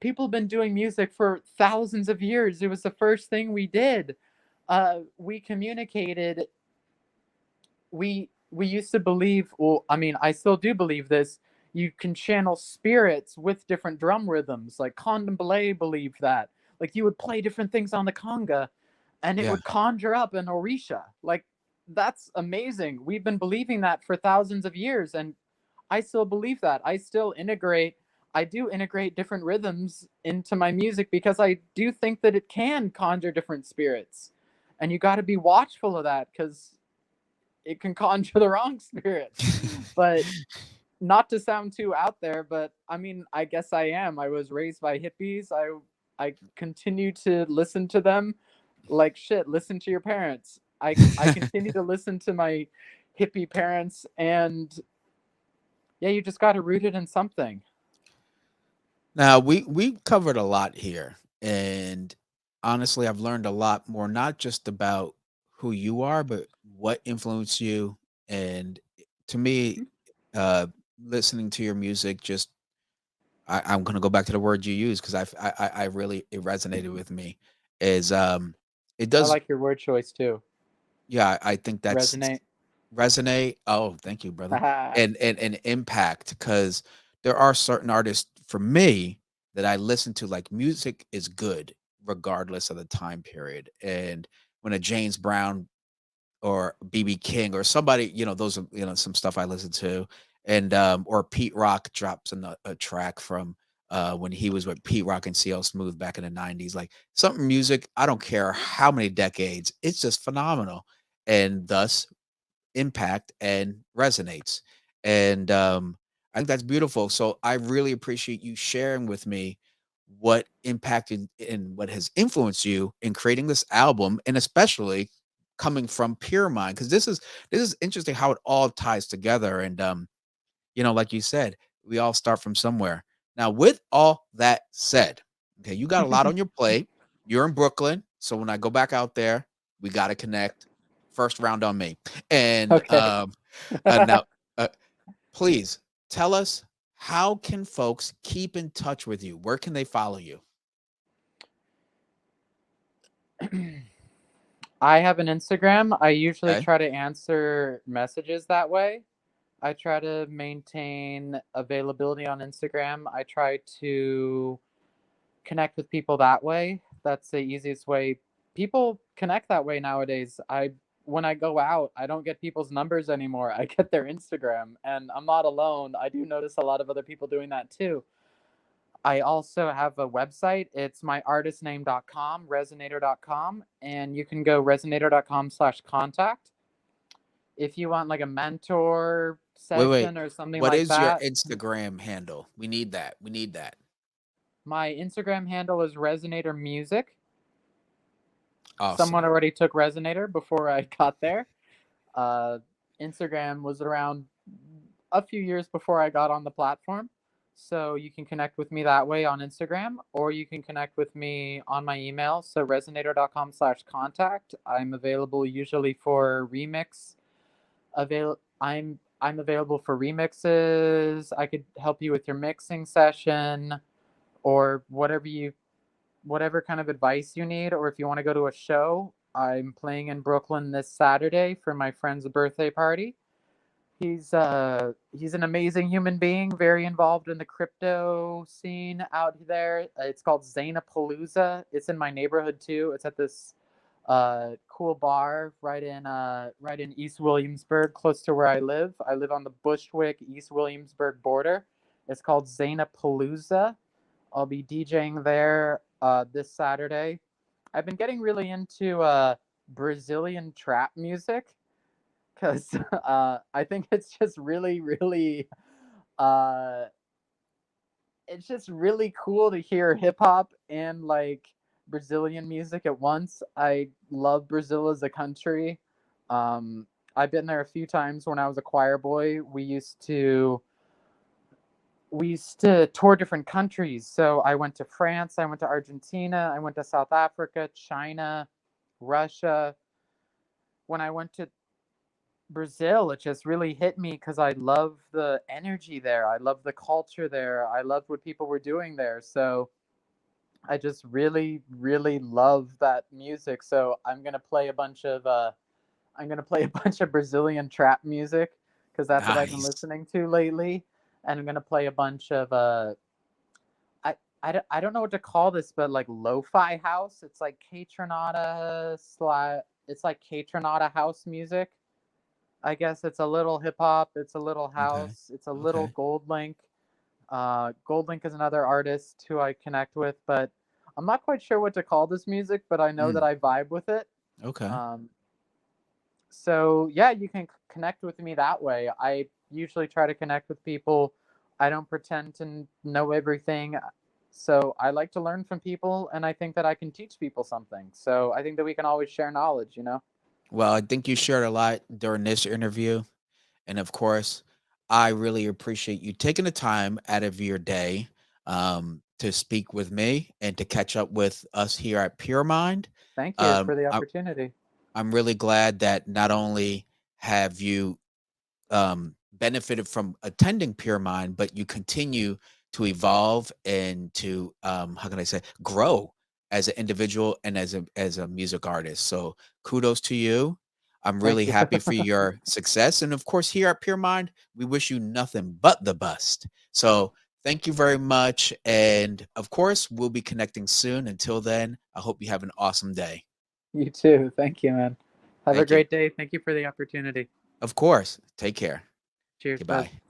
B: People have been doing music for thousands of years. It was the first thing we did. We communicated. We used to believe. Well, I mean, I still do believe this. You can channel spirits with different drum rhythms. Like Condemblay believed that. Like, you would play different things on the conga, and it
A: Yeah.
B: would conjure up an orisha. Like, that's amazing. We've been believing that for thousands of years, and I still believe that. I do integrate different rhythms into my music because I do think that it can conjure different spirits. And you got to be watchful of that, cuz it can conjure the wrong spirits. But not to sound too out there, but I mean, I guess I am. I was raised by hippies. I continue to listen to them. Like, shit, listen to your parents. I continue to listen to my hippie parents, and yeah, you just got to root it in something.
A: Now we covered a lot here, and honestly, I've learned a lot more, not just about who you are, but what influenced you. And to me, uh, listening to your music, just I'm going to go back to the word you use because I really it resonated with me. Is it
B: I
A: does
B: like your word choice too.
A: yeah I think that's
B: Resonate.
A: resonate. Oh, thank you, brother. And impact, because there are certain artists for me that I listen to, like music is good regardless of the time period. And when a James Brown or BB King or somebody, those are, some stuff I listen to. And or Pete Rock drops a track from when he was with Pete Rock and CL Smooth back in the 90s. Like something music, I don't care how many decades, it's just phenomenal. And thus impact and resonates. And I think that's beautiful. So I really appreciate you sharing with me what impacted and what has influenced you in creating this album, and especially coming from Pure Mind, because this is interesting how it all ties together. And like you said, we all start from somewhere. Now, with all that said, okay, you got a lot on your plate. You're in Brooklyn, so when I go back out there, we got to connect. First round on me. And
B: Okay.
A: now, uh, please tell us, how can folks keep in touch with you? Where can they follow you?
B: I have an Instagram. I usually
A: Okay.
B: try to answer messages that way. I try to maintain availability on Instagram. I try to connect with people that way. That's the easiest way. People connect that way nowadays. when I go out, I don't get people's numbers anymore. I get their Instagram, and I'm not alone. I do notice a lot of other people doing that too. I also have a website. It's myartistname.com, resonator.com, and you can go resonator.com/contact if you want like a mentor
A: Wait.
B: session or something
A: What
B: like
A: is your
B: that.
A: Instagram handle? We need that. We need that.
B: My Instagram handle is Resonator Music. Someone
A: Awesome.
B: already took Resonator before I got there. Uh, Instagram was around a few years before I got on the platform. So you can connect with me that way on Instagram, or you can connect with me on my email. So resonator.com/contact. I'm available usually for remix. I'm available for remixes. I could help you with your mixing session or whatever kind of advice you need, or if you want to go to a show. I'm playing in Brooklyn this Saturday for my friend's birthday party. He's an amazing human being, very involved in the crypto scene out there. It's called Zanapalooza. It's in my neighborhood too. It's at this cool bar right in East Williamsburg, close to where I live. I live on the Bushwick East Williamsburg border. It's called Zanapalooza. I'll be DJing there this Saturday. I've been getting really into Brazilian trap music because I think uh, it's just really cool to hear hip hop and like Brazilian music at once. I love Brazil as a country. Um, I've been there a few times when I was a choir boy. We used to tour different countries. So I went to France, I went to Argentina, I went to South Africa, China, Russia. When I went to Brazil, it just really hit me because I love the energy there. I love the culture there. I loved what people were doing there. So I just really, really love that music. So I'm gonna play a bunch of Brazilian trap music because that's what I've been
A: Nice.
B: listening to lately. And I'm gonna play a bunch of I don't know what to call this, but like lo-fi house. It's like it's like Catronata house music. I guess it's a little hip hop, it's a little
A: Okay.
B: house, it's a little
A: Okay.
B: Gold Link. Gold Link is another artist who I connect with, but I'm not quite sure what to call this music, but I know that
A: Mm,
B: I vibe with it.
A: okay.
B: Um, so yeah, you can connect with me that way. I usually try to connect with people. I don't pretend to know everything. So I like to learn from people, and I think that I can teach people something. So I think that we can always share knowledge, you know?
A: Well, I think you shared a lot during this interview. And of course, I really appreciate you taking the time out of your day to speak with me and to catch up with us here at Pure Mind.
B: Thank you
A: Um,
B: for the
A: I,
B: opportunity.
A: I'm really glad that not only have you benefited from attending Pure Mind, but you continue to evolve and to how can I say grow as an individual and as a music artist. So kudos to you. I'm really
B: Thank you.
A: happy for your success. And of course, here at Pure Mind, we wish you nothing but the best. So thank you very much. And of course, we'll be connecting soon. Until then, I hope you have an awesome day.
B: You too. Thank you, man. Have a
A: Thank you.
B: great day. Thank you for the opportunity.
A: Of course. Take care.
B: Cheers, bud.
A: Goodbye.